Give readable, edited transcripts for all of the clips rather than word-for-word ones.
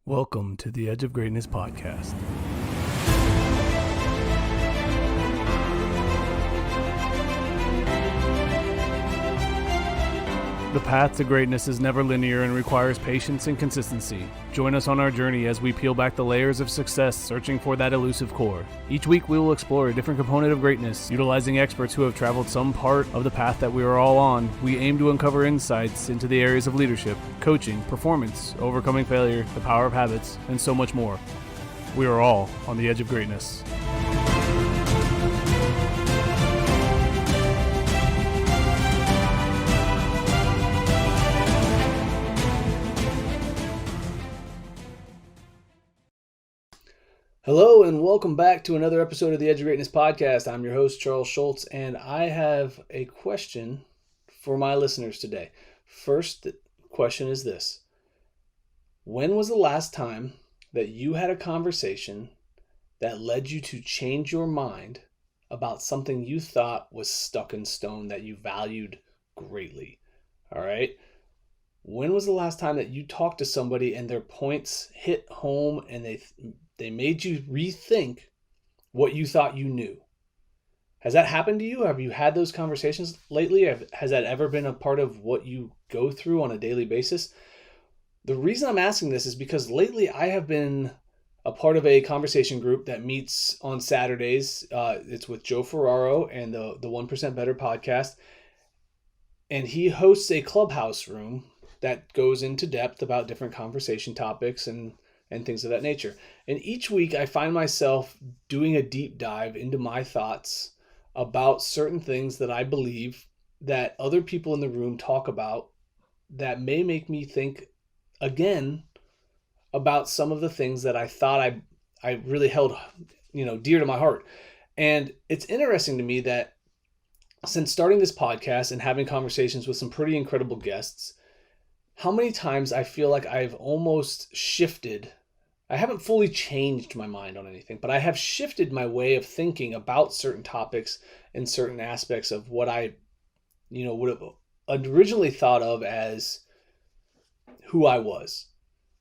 Welcome to the Edge of Greatness podcast. The path to greatness is never linear and requires patience and consistency. Join us on our journey as we peel back the layers of success, searching for that elusive core. Each week we will explore a different component of greatness, utilizing experts who have traveled some part of the path that we are all on. We aim to uncover insights into the areas of leadership, coaching, performance, overcoming failure, the power of habits, and so much more. We are all on the edge of greatness. Hello and welcome back to another episode of the Edge of Greatness podcast. I'm your host, Charles Schultz, and I have a question for my listeners today. First question is this: when was the last time that you had a conversation that led you to change your mind about something you thought was stuck in stone that you valued greatly? All right. When was the last time that you talked to somebody and their points hit home and they made you rethink what you thought you knew? Has that happened to you? Have you had those conversations lately? Has that ever been a part of what you go through on a daily basis? The reason I'm asking this is because lately I have been a part of a conversation group that meets on Saturdays. It's with Joe Ferraro and the 1% Better podcast. And he hosts a clubhouse room that goes into depth about different conversation topics and things of that nature. And each week I find myself doing a deep dive into my thoughts about certain things that I believe that other people in the room talk about that may make me think again about some of the things that I thought I really held, dear to my heart. And it's interesting to me that since starting this podcast and having conversations with some pretty incredible guests, how many times I feel like I've almost shifted. I haven't fully changed my mind on anything, but I have shifted my way of thinking about certain topics and certain aspects of what I, would have originally thought of as who I was.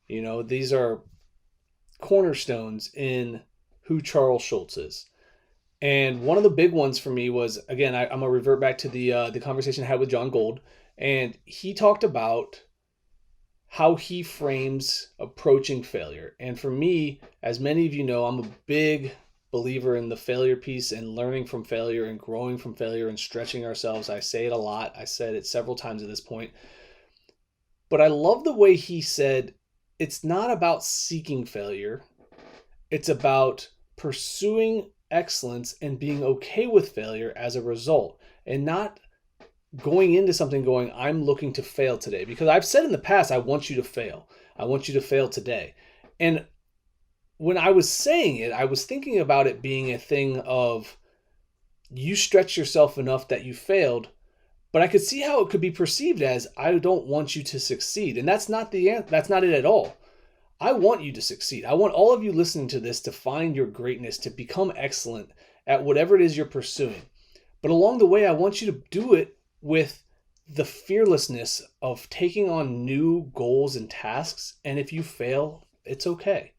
These are cornerstones in who Charles Schultz is. And one of the big ones for me was, again, I'm going to revert back to the conversation I had with John Gold. And he talked about how he frames approaching failure. And for me, as many of you know, I'm a big believer in the failure piece and learning from failure and growing from failure and stretching ourselves. I say it a lot. I said it several times at this point. But I love the way he said, it's not about seeking failure. It's about pursuing excellence and being okay with failure as a result, and not going into something going, I'm looking to fail today. Because I've said in the past, I want you to fail. I want you to fail today. And when I was saying it, I was thinking about it being a thing of you stretch yourself enough that you failed, but I could see how it could be perceived as I don't want you to succeed. And that's not it at all. I want you to succeed. I want all of you listening to this to find your greatness, to become excellent at whatever it is you're pursuing. But along the way, I want you to do it with the fearlessness of taking on new goals and tasks. And if you fail, it's okay.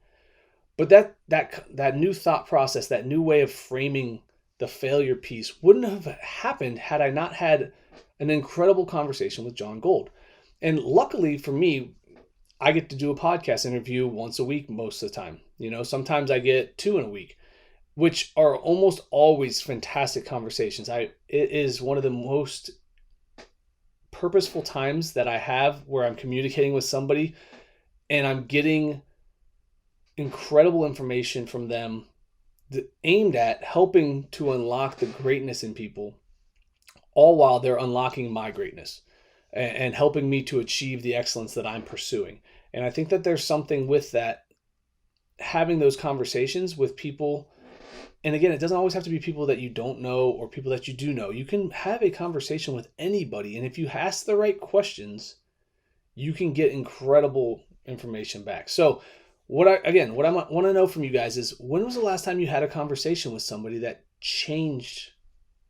But that new thought process, that new way of framing the failure piece wouldn't have happened had I not had an incredible conversation with John Gold. And luckily for me, I get to do a podcast interview once a week most of the time. Sometimes I get 2 in a week, which are almost always fantastic conversations. It is one of the most purposeful times that I have where I'm communicating with somebody and I'm getting incredible information from them aimed at helping to unlock the greatness in people, all while they're unlocking my greatness and helping me to achieve the excellence that I'm pursuing. And I think that there's something with that, having those conversations with people. And again, it doesn't always have to be people that you don't know or people that you do know. You can have a conversation with anybody. And if you ask the right questions, you can get incredible information back. So what I want to know from you guys is, when was the last time you had a conversation with somebody that changed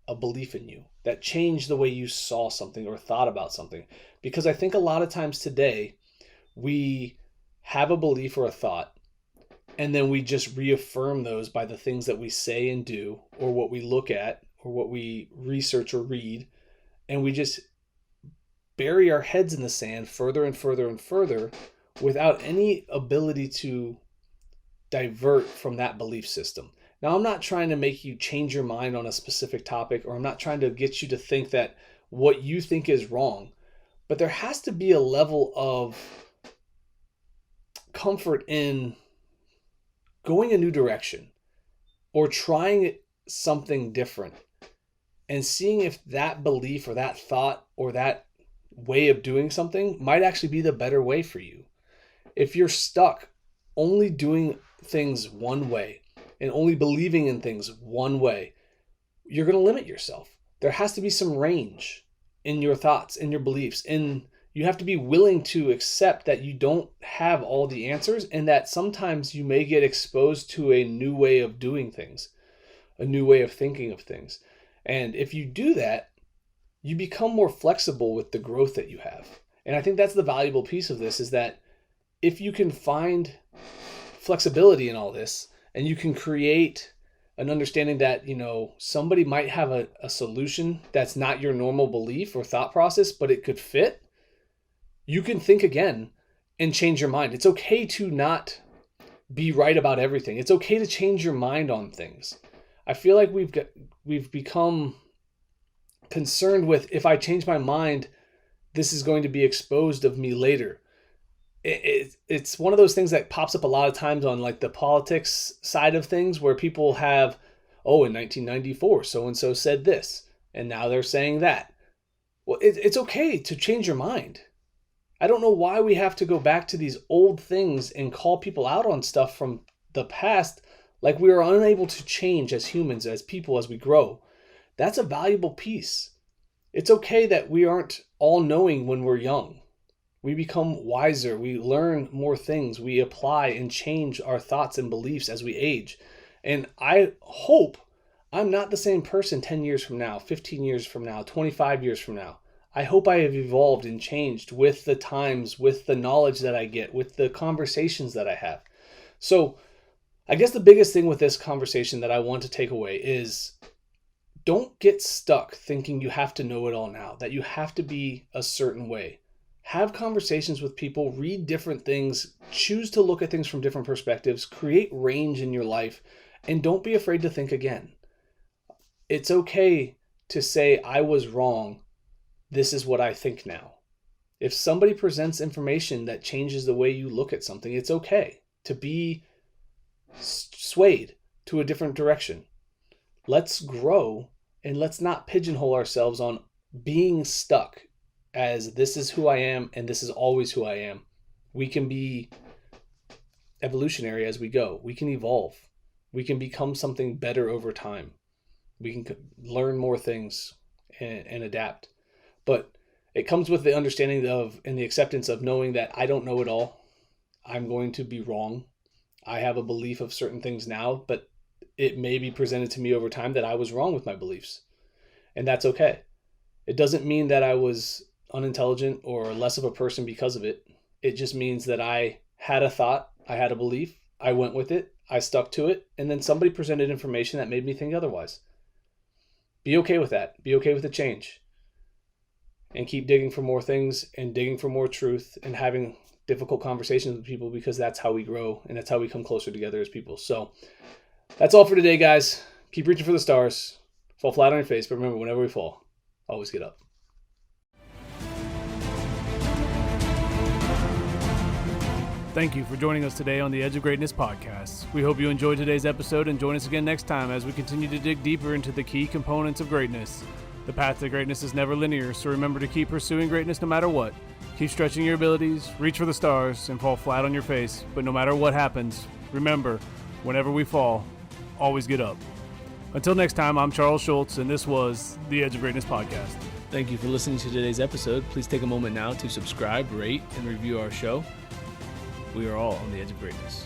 a belief in you, that changed the way you saw something or thought about something? Because I think a lot of times today we have a belief or a thought, and then we just reaffirm those by the things that we say and do, or what we look at, or what we research or read, and we just bury our heads in the sand further and further and further without any ability to divert from that belief system. Now, I'm not trying to make you change your mind on a specific topic, or I'm not trying to get you to think that what you think is wrong, but there has to be a level of comfort in going a new direction or trying something different and seeing if that belief or that thought or that way of doing something might actually be the better way for you. If you're stuck only doing things one way and only believing in things one way, you're going to limit yourself. There has to be some range in your thoughts, in your beliefs, and you have to be willing to accept that you don't have all the answers and that sometimes you may get exposed to a new way of doing things, a new way of thinking of things. And if you do that, you become more flexible with the growth that you have. And I think that's the valuable piece of this, is that if you can find flexibility in all this and you can create an understanding that, somebody might have a solution that's not your normal belief or thought process, but it could fit, you can think again and change your mind. It's okay to not be right about everything. It's okay to change your mind on things. I feel like we've become concerned with, if I change my mind, this is going to be exposed of me later. It's one of those things that pops up a lot of times on like the politics side of things, where people have, in 1994, so-and-so said this, and now they're saying that. Well, it's okay to change your mind. I don't know why we have to go back to these old things and call people out on stuff from the past like we are unable to change as humans, as people, as we grow. That's a valuable piece. It's okay that we aren't all knowing when we're young. We become wiser. We learn more things. We apply and change our thoughts and beliefs as we age. And I hope I'm not the same person 10 years from now, 15 years from now, 25 years from now. I hope I have evolved and changed with the times, with the knowledge that I get, with the conversations that I have. So I guess the biggest thing with this conversation that I want to take away is, don't get stuck thinking you have to know it all now, that you have to be a certain way. Have conversations with people, read different things, choose to look at things from different perspectives, create range in your life, and don't be afraid to think again. It's okay to say, I was wrong. This is what I think now. If somebody presents information that changes the way you look at something, it's okay to be swayed to a different direction. Let's grow, and let's not pigeonhole ourselves on being stuck as this is who I am and this is always who I am. We can be evolutionary as we go. We can evolve. We can become something better over time. We can learn more things and adapt. But it comes with the understanding of, and the acceptance of, knowing that I don't know it all. I'm going to be wrong. I have a belief of certain things now, but it may be presented to me over time that I was wrong with my beliefs. And that's okay. It doesn't mean that I was unintelligent or less of a person because of it. It just means that I had a thought, I had a belief, I went with it, I stuck to it, and then somebody presented information that made me think otherwise. Be okay with that. Be okay with the change. And keep digging for more things and digging for more truth and having difficult conversations with people, because that's how we grow and that's how we come closer together as people. So that's all for today, guys. Keep reaching for the stars. Fall flat on your face, but remember, whenever we fall, always get up. Thank you for joining us today on the Edge of Greatness podcast. We hope you enjoyed today's episode, and join us again next time as we continue to dig deeper into the key components of greatness. The path to greatness is never linear, so remember to keep pursuing greatness no matter what. Keep stretching your abilities, reach for the stars, and fall flat on your face. But no matter what happens, remember, whenever we fall, always get up. Until next time, I'm Charles Schultz, and this was the Edge of Greatness podcast. Thank you for listening to today's episode. Please take a moment now to subscribe, rate, and review our show. We are all on the edge of greatness.